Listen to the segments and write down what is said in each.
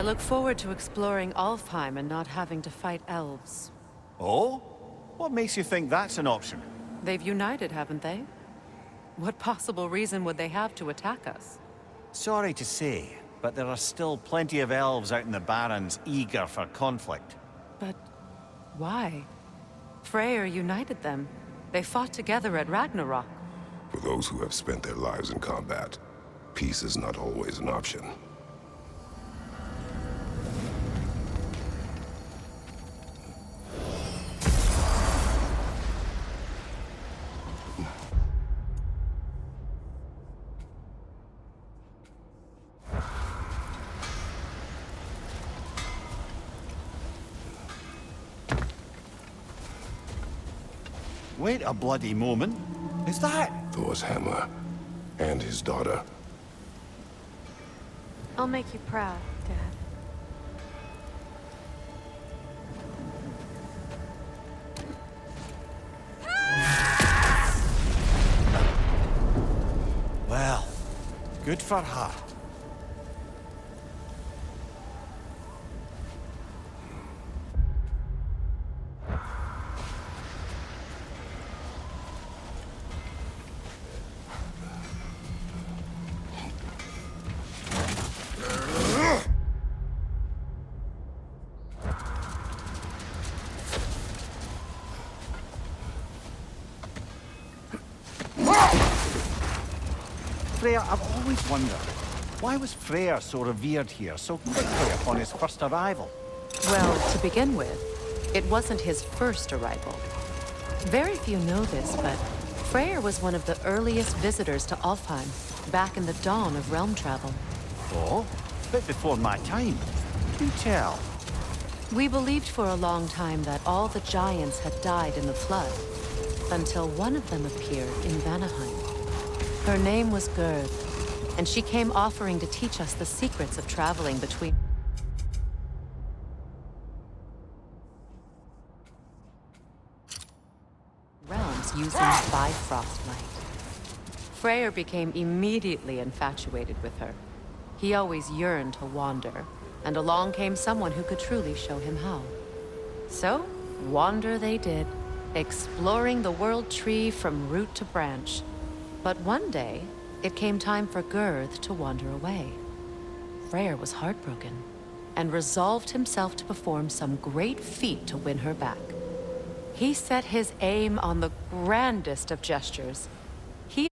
I look forward to exploring Alfheim and not having to fight elves. Oh? What makes you think that's an option? They've united, haven't they? What possible reason would they have to attack us? Sorry to say, but there are still plenty of elves out in the Barrens eager for conflict. But why? Freyr united them. They fought together at Ragnarök. For those who have spent their lives in combat, peace is not always an option. Wait a bloody moment. Is that? Thor's hammer, and his daughter. I'll make you proud, Dad. Well, good for her. Freyr, I've always wondered, why was Freyr so revered here so quickly upon his first arrival? Well, to begin with, it wasn't his first arrival. Very few know this, but Freyr was one of the earliest visitors to Alfheim, back in the dawn of realm travel. Oh? A bit before my time. Do tell. We believed for a long time that all the giants had died in the flood, until one of them appeared in Vanaheim. Her name was Gerd, and she came offering to teach us the secrets of traveling between realms using Bifrost light. Freyr became immediately infatuated with her. He always yearned to wander, and along came someone who could truly show him how. So, wander they did, exploring the World Tree from root to branch. But one day, it came time for Gerd to wander away. Freyr was heartbroken, and resolved himself to perform some great feat to win her back. He set his aim on the grandest of gestures. He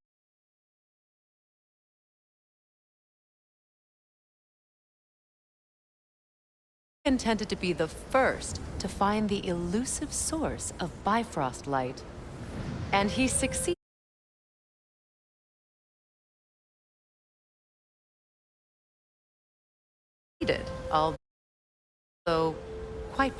intended to be the first to find the elusive source of Bifrost light. And he succeeded. Although quite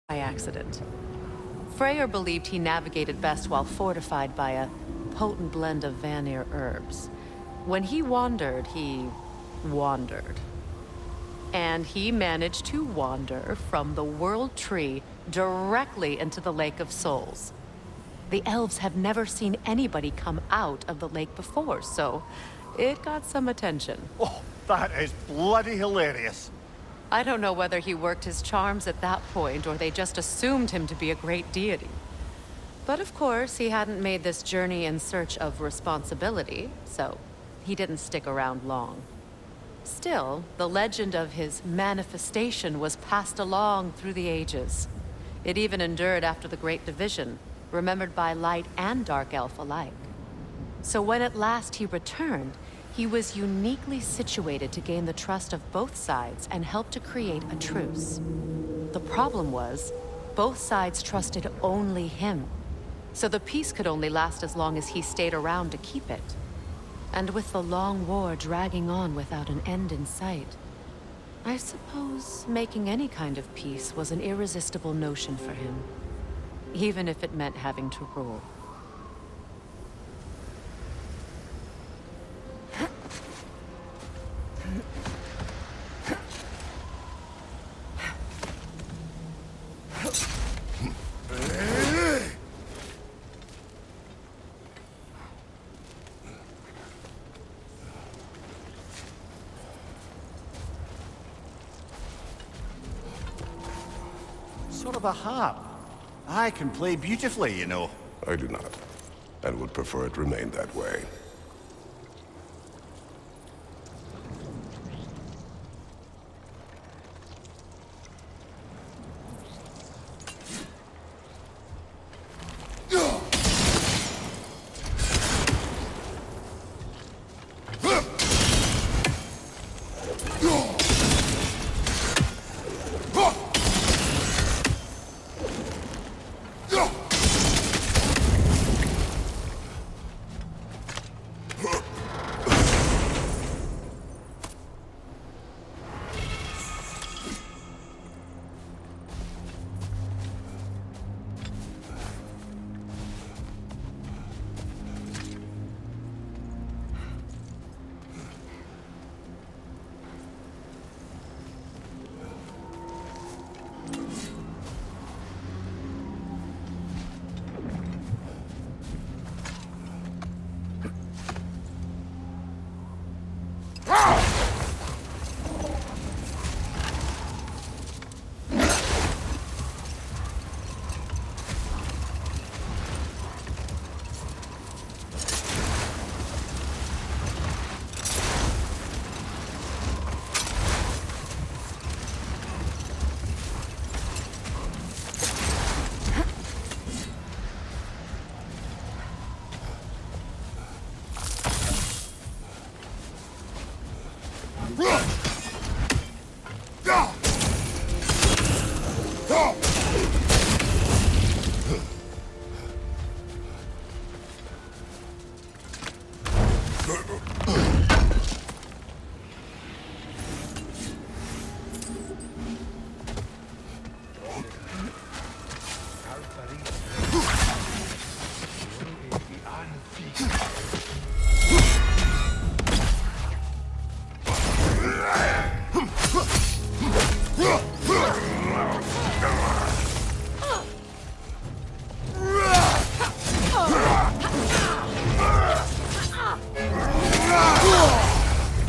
by accident. Freyr believed he navigated best while fortified by a potent blend of Vanir herbs. When he wandered, he wandered. And he managed to wander from the World Tree directly into the Lake of Souls. The elves have never seen anybody come out of the lake before, so it got some attention. Oh, that is bloody hilarious. I don't know whether he worked his charms at that point or they just assumed him to be a great deity. But of course, he hadn't made this journey in search of responsibility, so he didn't stick around long. Still, the legend of his manifestation was passed along through the ages. It even endured after the Great Division, remembered by Light and Dark Elf alike. So when at last he returned, he was uniquely situated to gain the trust of both sides and help to create a truce. The problem was, both sides trusted only him. So the peace could only last as long as he stayed around to keep it. And with the long war dragging on without an end in sight, I suppose making any kind of peace was an irresistible notion for him, even if it meant having to rule. have a harp. I can play beautifully, you know. I do not, and would prefer it remain that way.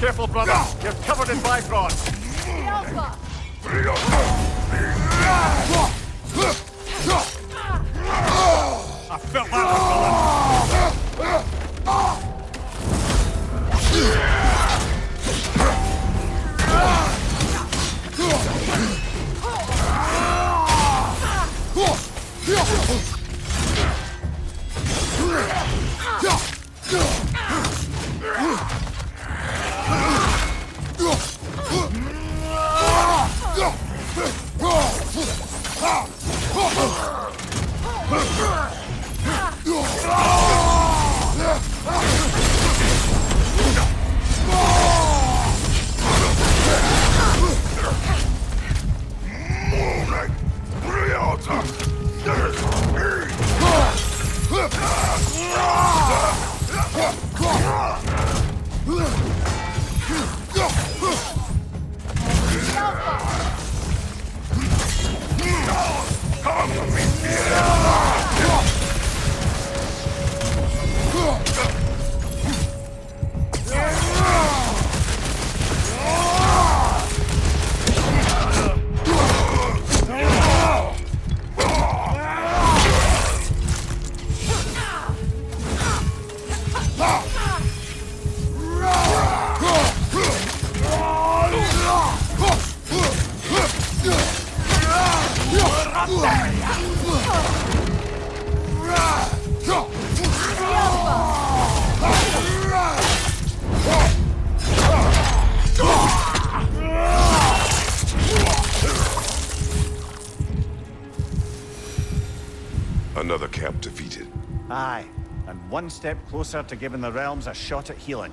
Careful, brother. You're covered in bifrost. I felt that one, Another camp defeated. Aye, and one step closer to giving the realms a shot at healing.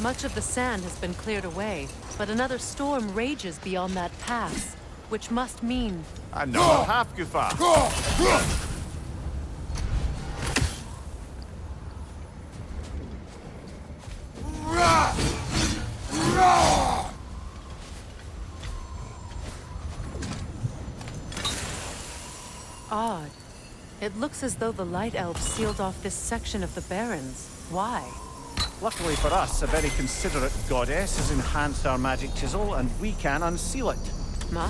Much of the sand has been cleared away, but another storm rages beyond that pass, which must mean... Another half-goofer! Odd. It looks as though the Light Elves sealed off this section of the Barrens. Why? Luckily for us, a very considerate goddess has enhanced our magic chisel, and we can unseal it. My,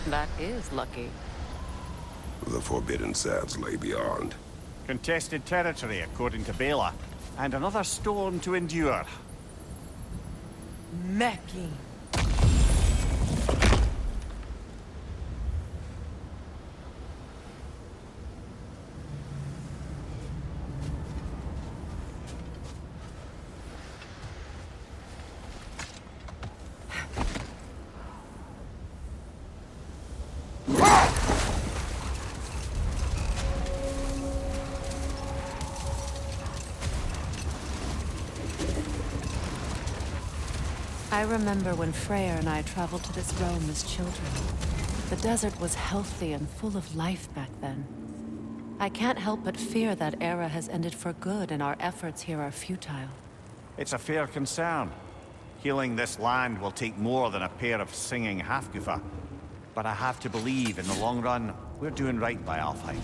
that is lucky. The Forbidden Sands lay beyond. Contested territory, according to Bela, and another storm to endure. Meki. I remember when Freyr and I traveled to this realm as children. The desert was healthy and full of life back then. I can't help but fear that era has ended for good and our efforts here are futile. It's a fair concern. Healing this land will take more than a pair of singing half-goofer. But I have to believe, in the long run, we're doing right by Alfheim.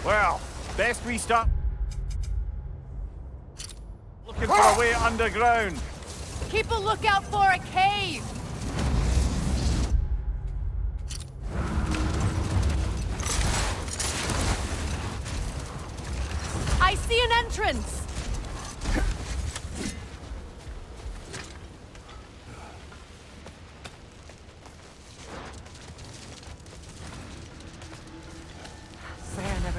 Well, best we start looking for a way underground. Keep a lookout for a cave! I see an entrance!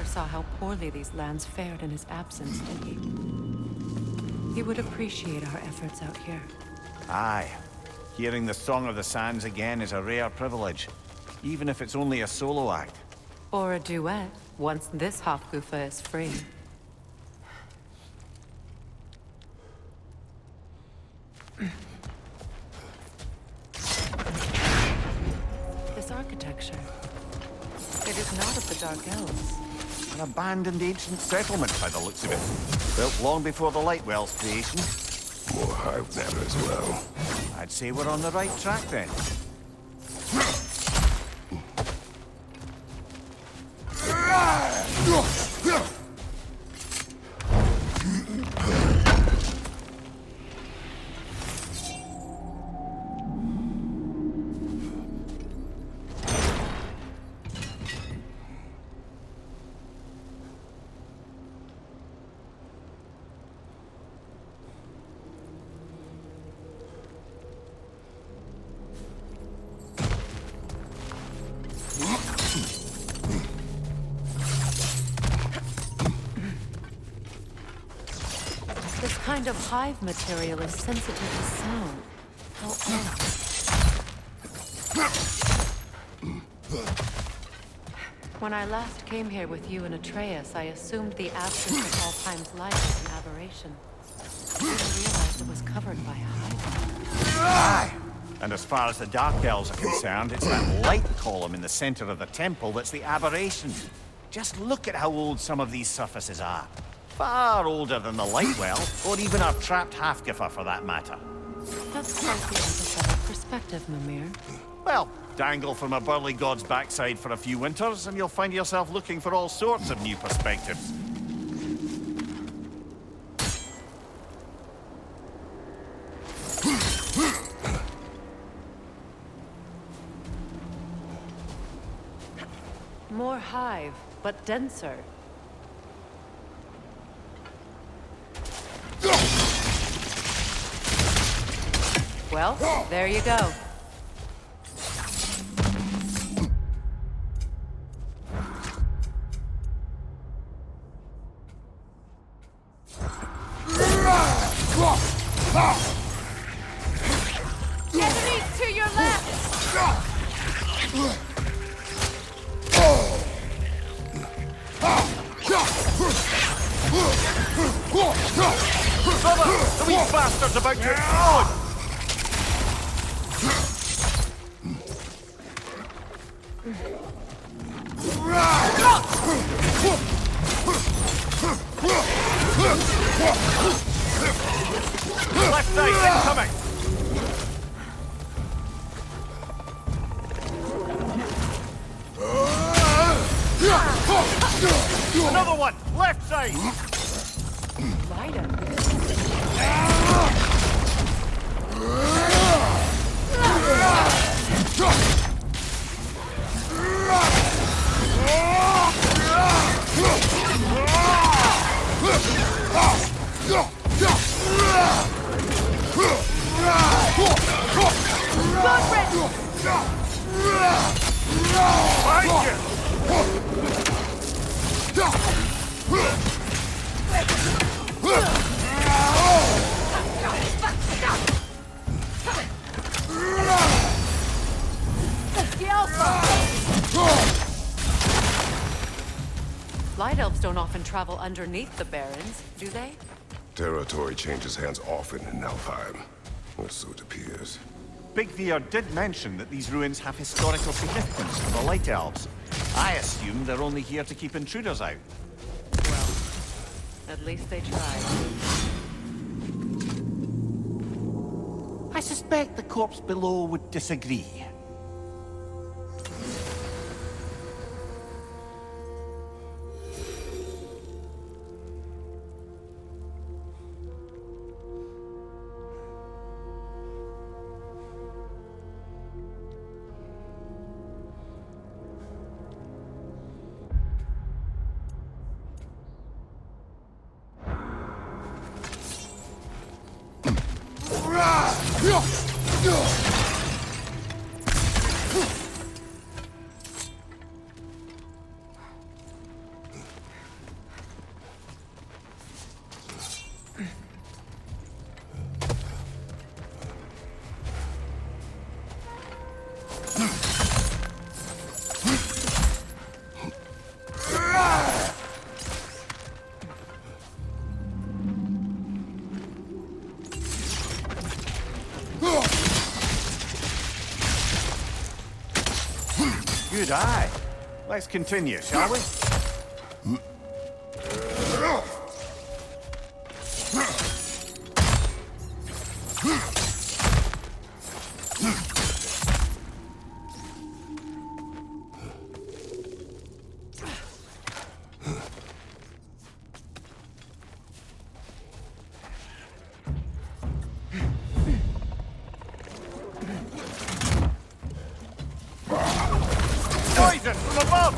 Saw how poorly these lands fared in his absence, did he? He would appreciate our efforts out here. Aye. Hearing the Song of the Sands again is a rare privilege, even if it's only a solo act. Or a duet, once this Hofgufa is free. This architecture, it is not of the Dark Elves. An abandoned ancient settlement by the looks of it. Built long before the Lightwell's creation. More hive matter as well. I'd say we're on the right track then. of hive material is sensitive to sound? How odd. When I last came here with you and Atreus, I assumed the absence of Alfheim's light was an aberration. I didn't realize it was covered by a hive. Aye! And as far as the Dark Elves are concerned, it's that light column in the center of the temple that's the aberration. Just look at how old some of these surfaces are. Far older than the light well, or even our trapped Hafgifa for that matter. That's quite the empathetic perspective, Mimir. Well, dangle from a burly god's backside for a few winters, and you'll find yourself looking for all sorts of new perspectives. More hive, but denser. Well, there you go. Enemies to your left! Brother, the wee bastard's about to explode! Left side, incoming! Another one! Left side! Behind you! Light elves don't often travel underneath the barrens, do they? Territory changes hands often in Alfheim, or so it appears. Big Veer did mention that these ruins have historical significance for the Light Elves. I assume they're only here to keep intruders out. Well, at least they tried. I suspect the corpse below would disagree. Good eye. Let's continue, shall we? Poison from above!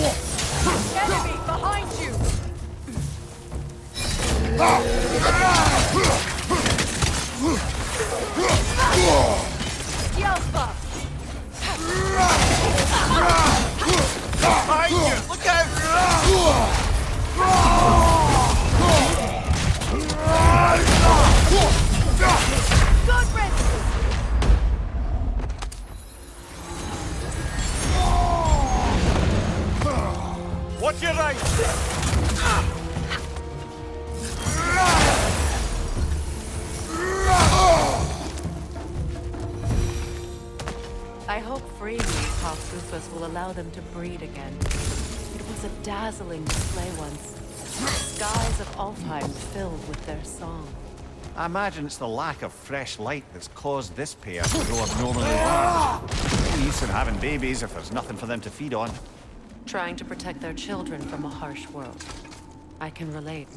Enemy behind you! Yelpa! Behind you! Look out! Good riddance! Watch your right! I hope freeing these half-goofers will allow them to breed again. It was a dazzling display once. Skies of Alfheim filled with their song. I imagine it's the lack of fresh light that's caused this pair to grow abnormally large. No use in having babies if there's nothing for them to feed on. Trying to protect their children from a harsh world. I can relate.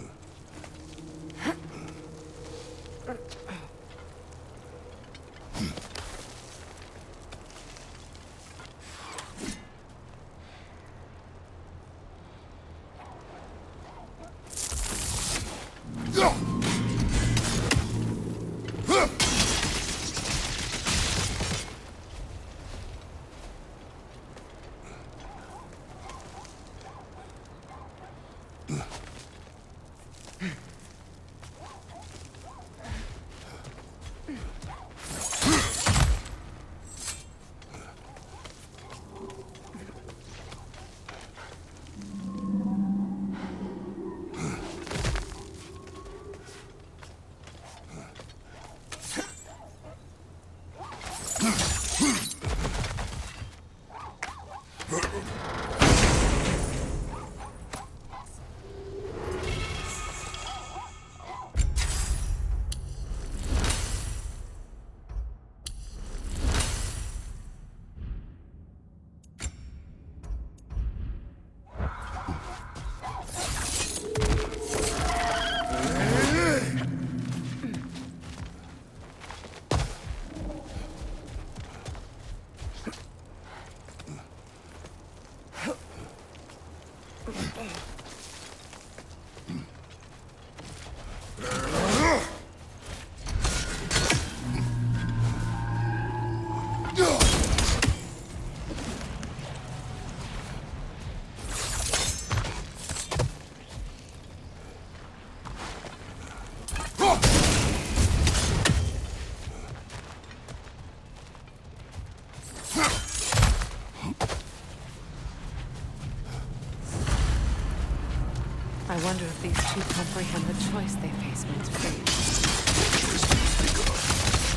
I wonder if these two comprehend the choice they face once freed.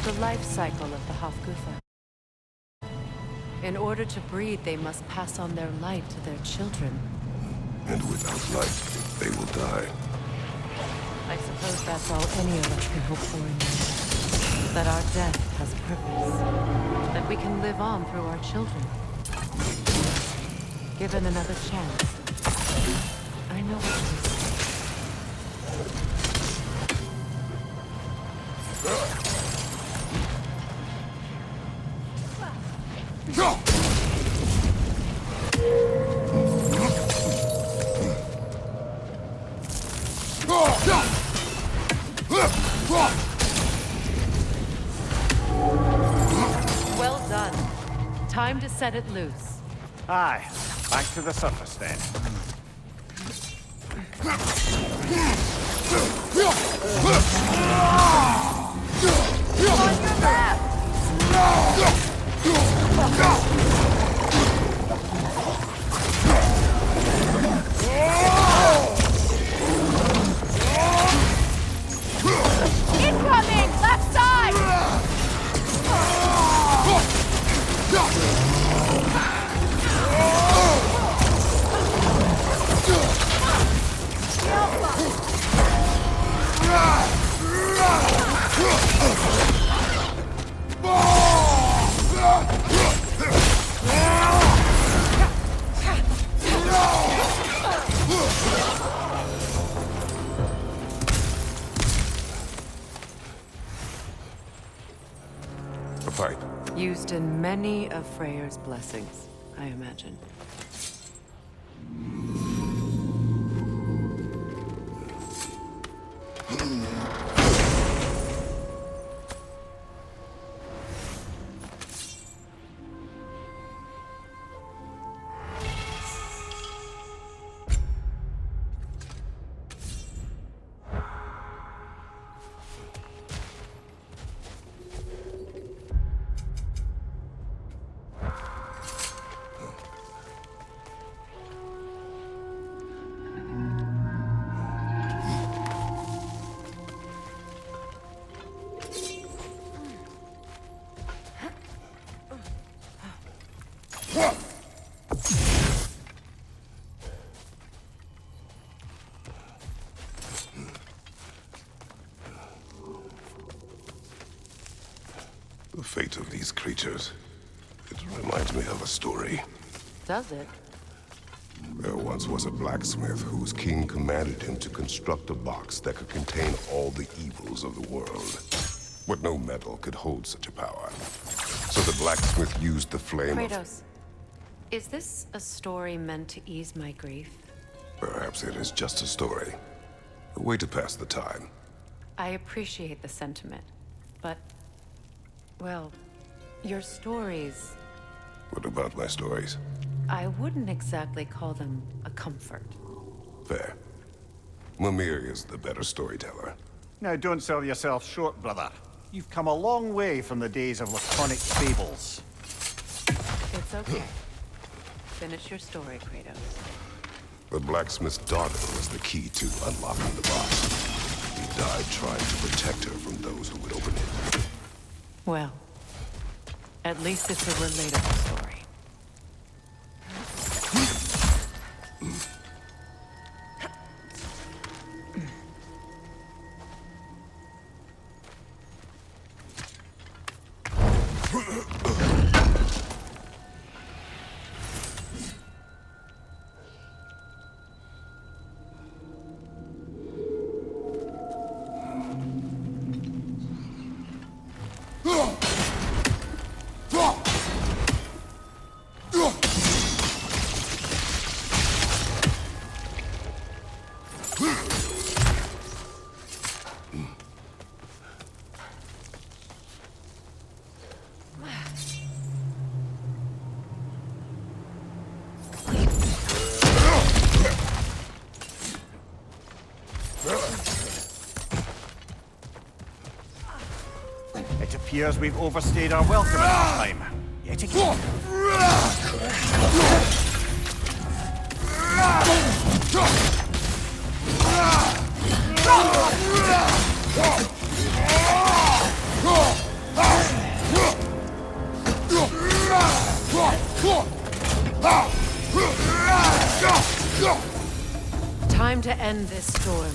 The life cycle of the Hofgufa. In order to breed, they must pass on their light to their children. And without light, they will die. I suppose that's all any of us can hope for in life. That our death has purpose. That we can live on through our children. Given another chance, I know what you say. Well done. Time to set it loose. Aye, back to the surface then. On your left! Incoming! Left side! A pipe. Used in many of Freyr's blessings, I imagine. fate of these creatures. It reminds me of a story. Does it? There once was a blacksmith whose king commanded him to construct a box that could contain all the evils of the world. But no metal could hold such a power. So the blacksmith used the flame of... Kratos, is this a story meant to ease my grief? Perhaps it is just a story. A way to pass the time. I appreciate the sentiment, but... well, your stories... What about my stories? I wouldn't exactly call them a comfort. Fair. Mimir is the better storyteller. Now, don't sell yourself short, brother. You've come a long way from the days of laconic fables. It's okay. Finish your story, Kratos. The blacksmith's daughter was the key to unlocking the box. He died trying to protect her from those who would open it. Well, at least it's a relatable story. It appears we've overstayed our welcome in our time. Yet again. Time to end this storm.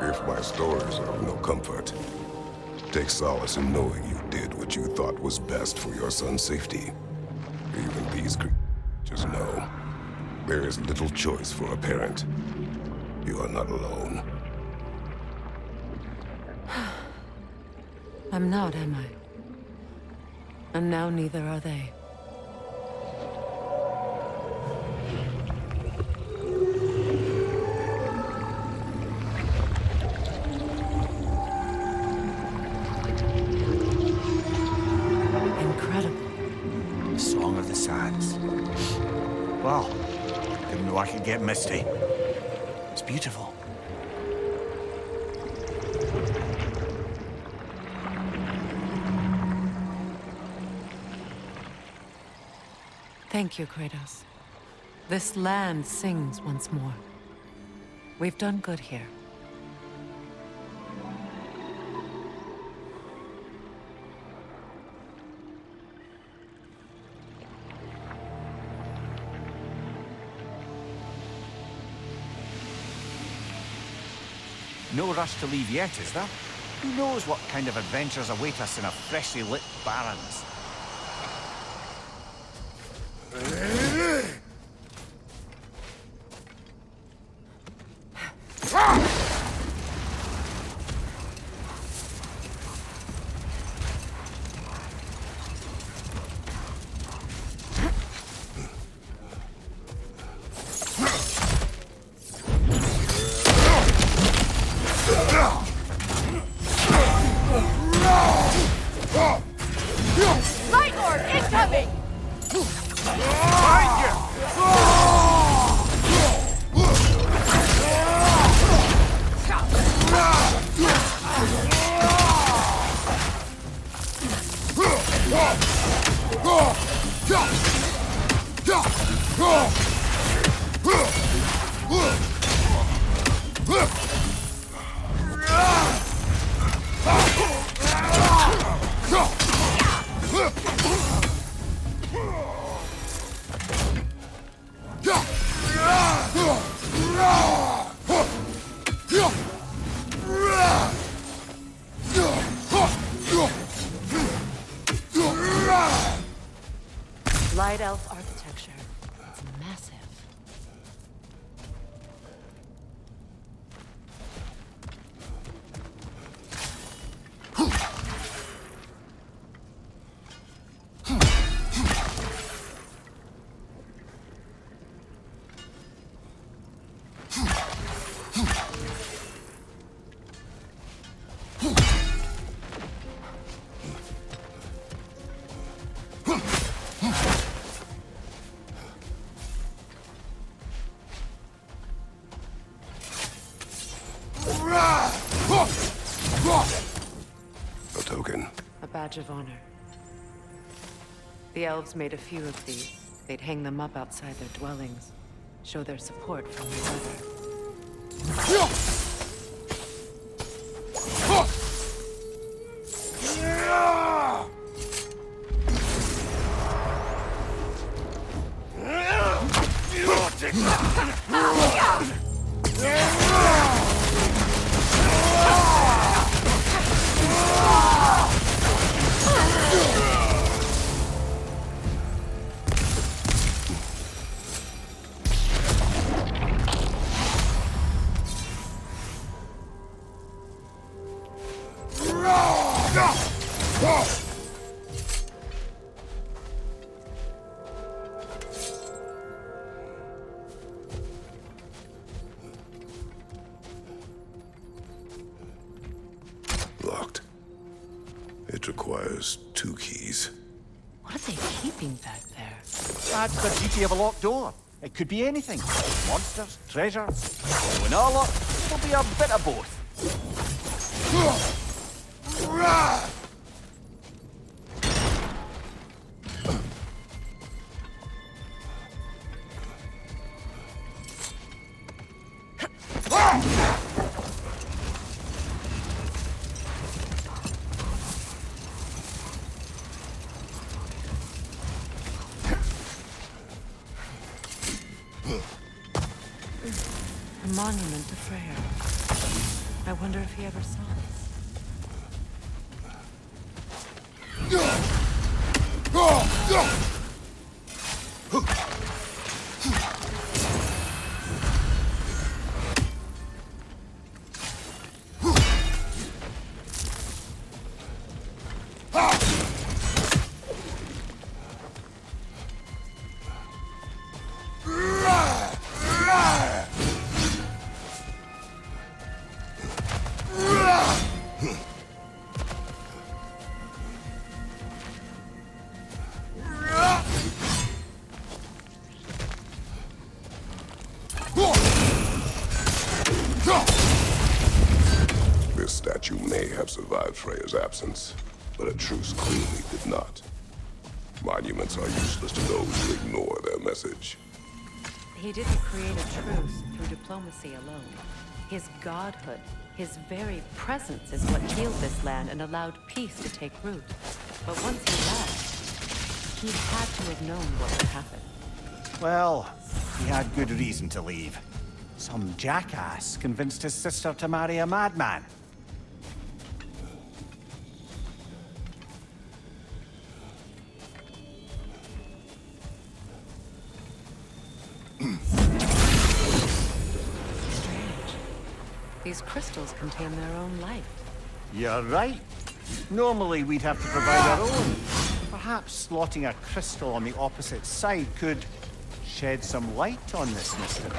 If my stories are of no comfort, take solace in knowing you did what you thought was best for your son's safety. Even these creatures know there is little choice for a parent. You are not alone. I'm not, am I? And now neither are they. Incredible. The Song of the Sands. Well, didn't know I could get misty. It's beautiful. Thank you, Kratos. This land sings once more. We've done good here. No rush to leave yet, is there? Who knows what kind of adventures await us in a freshly lit barrens? Light Lord incoming! Behind you! Light Elf architecture. It's massive. A token. A badge of honor. The elves made a few of these. They'd hang them up outside their dwellings. Show their support from the weather. Locked. It requires 2 keys. What are they keeping back there? That's the beauty of a locked door. It could be anything. Monsters, treasure. When all up, it will be a bit of both. A monument to Freyr. I wonder if he ever saw this. This statue may have survived Freya's absence, but a truce clearly did not. Monuments are useless to those who ignore their message. He didn't create a truce through diplomacy alone. His godhood, his very presence is what healed this land and allowed peace to take root. But once he left, he had to have known what would happen. Well, he had good reason to leave. Some jackass convinced his sister to marry a madman. These crystals contain their own light. You're right. Normally we'd have to provide our own. Perhaps slotting a crystal on the opposite side could shed some light on this mystery.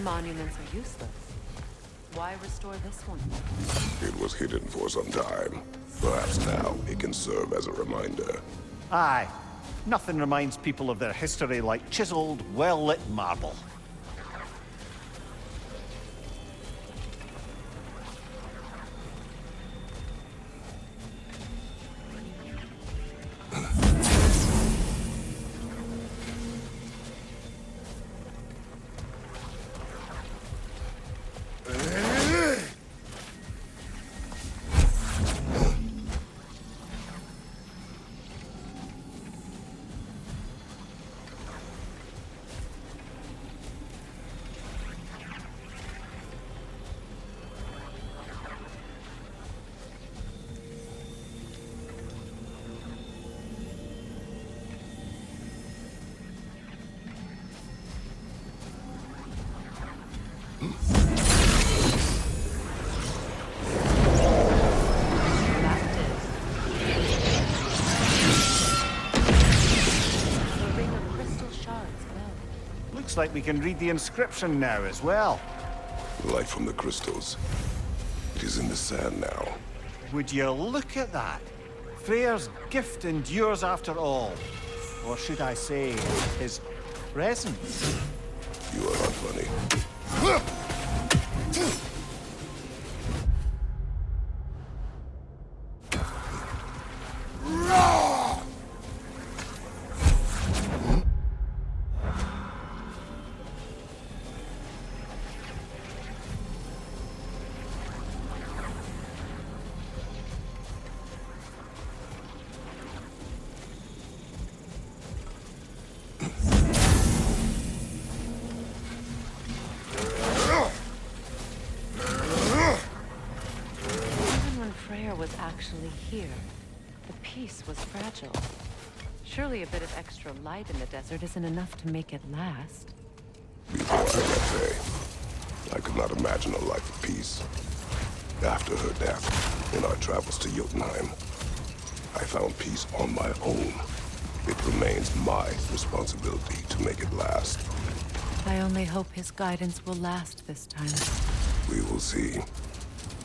Monuments are useless. Why restore this one? It was hidden for some time. Perhaps now it can serve as a reminder. Aye. Nothing reminds people of their history like chiseled, well-lit marble. Looks like we can read the inscription now as well. Light from the crystals. It is in the sand now. Would you look at that? Freyr's gift endures after all. Or should I say, his presence. You are not funny. Actually here. The peace was fragile. Surely a bit of extra light in the desert isn't enough to make it last. Before I left Faye, I could not imagine a life of peace. After her death, in our travels to Jotunheim, I found peace on my own. It remains my responsibility to make it last. I only hope his guidance will last this time. We will see.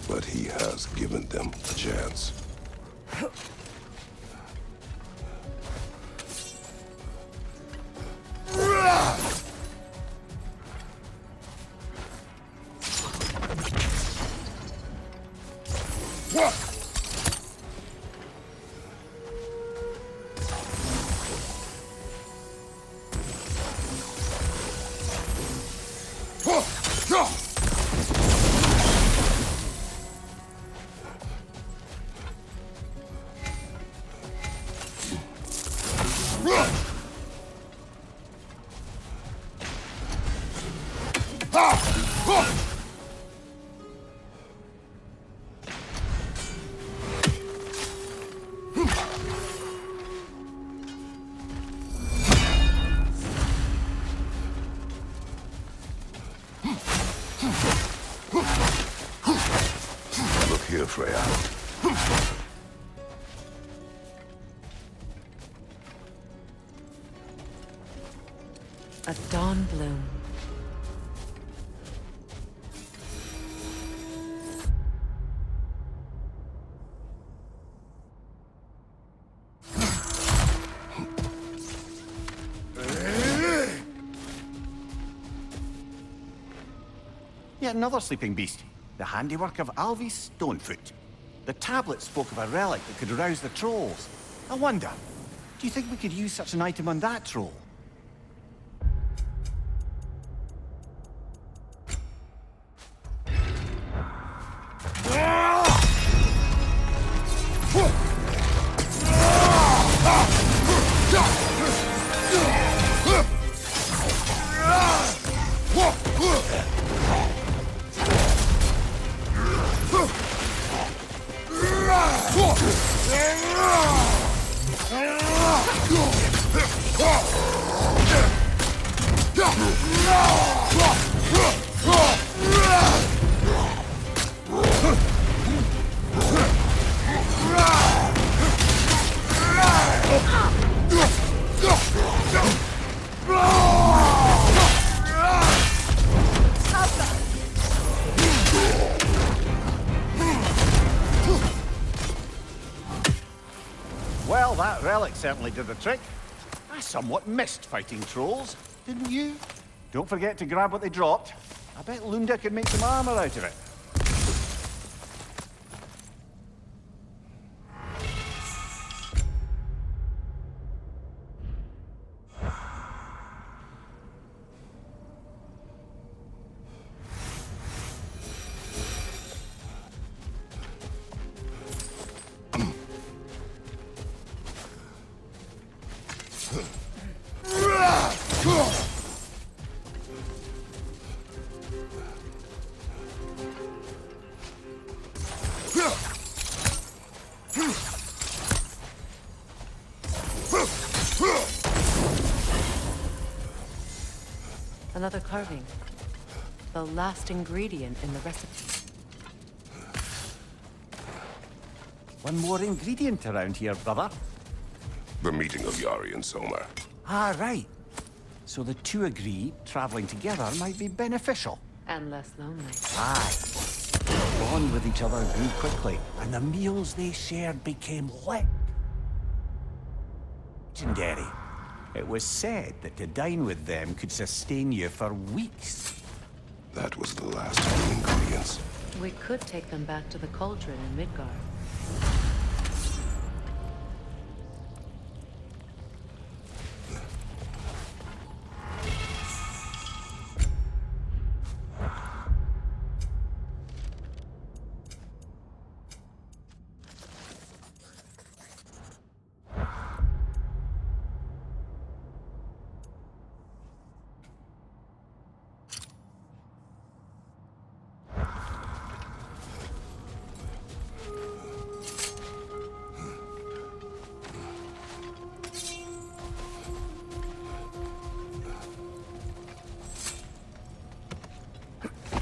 But he has given them a chance. Look here, Freya. A dawn bloom. Yet another sleeping beast. The handiwork of Alvi Stonefoot. The tablet spoke of a relic that could arouse the trolls. I wonder, do you think we could use such an item on that troll? that relic certainly did the trick. I somewhat missed fighting trolls, didn't you? Don't forget to grab what they dropped. I bet Lunda could make some armor out of it. Another carving. The last ingredient in the recipe. One more ingredient around here, brother. The meeting of Yari and Soma. Ah, right. So the two agree traveling together might be beneficial. And less lonely. Aye. Their bond with each other grew quickly, and the meals they shared became legendary. It was said that to dine with them could sustain you for weeks. That was the last of the ingredients. We could take them back to the cauldron in Midgard.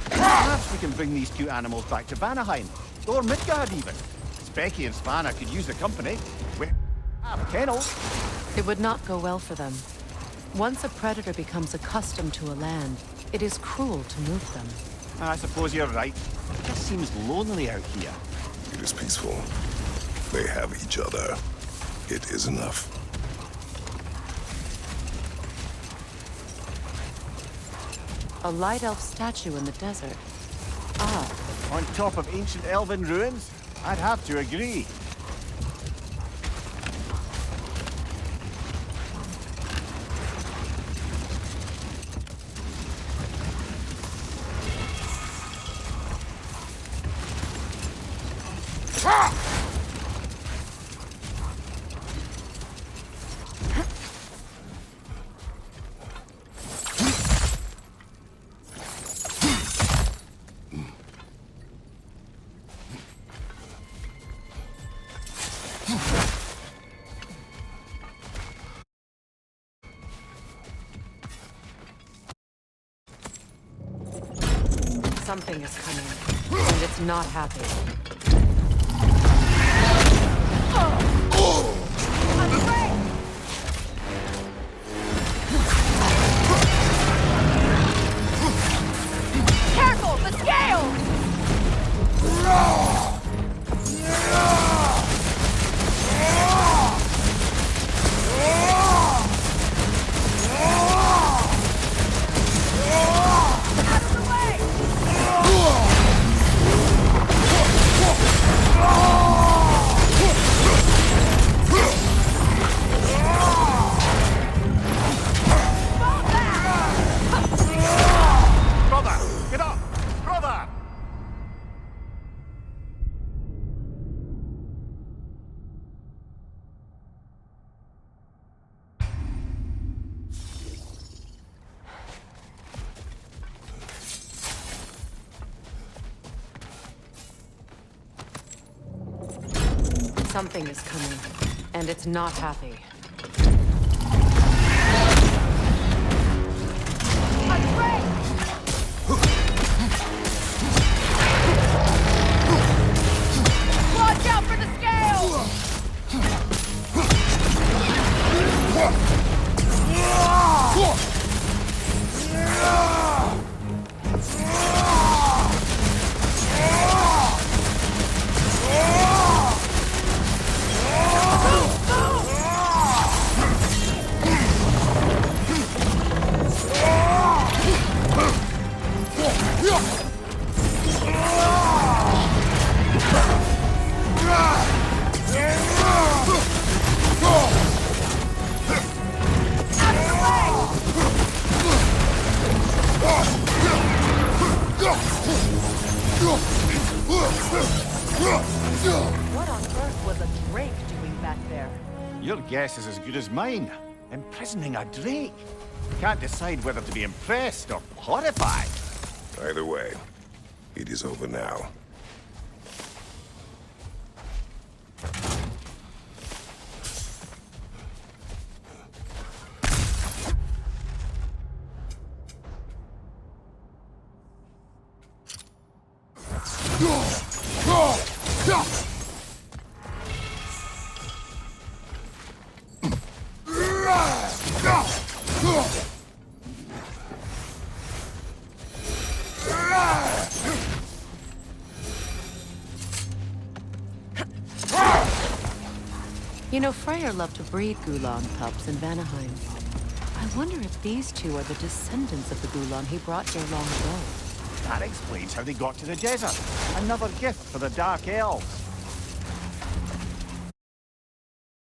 Perhaps we can bring these two animals back to Vanaheim, or Midgard even. Specky and Svanna could use the company. We have kennels. It would not go well for them. Once a predator becomes accustomed to a land, it is cruel to move them. I suppose you're right. It just seems lonely out here. It is peaceful. They have each other. It is enough. A light elf statue in the desert. Ah, On top of ancient elven ruins? I'd have to agree. something is coming, and it's not happy. Careful, the scales! Brother! Get up! Brother! Something is coming, and it's not happy. Watch out for the scales! What on earth was a drake doing back there? Your guess is as good as mine. Imprisoning a drake. Can't decide whether to be impressed or horrified. Either way, it is over now. You know, Freyr loved to breed Gulan pups in Vanaheim. I wonder if these two are the descendants of the Gulan he brought here long ago. That explains how they got to the desert. Another gift for the Dark Elves.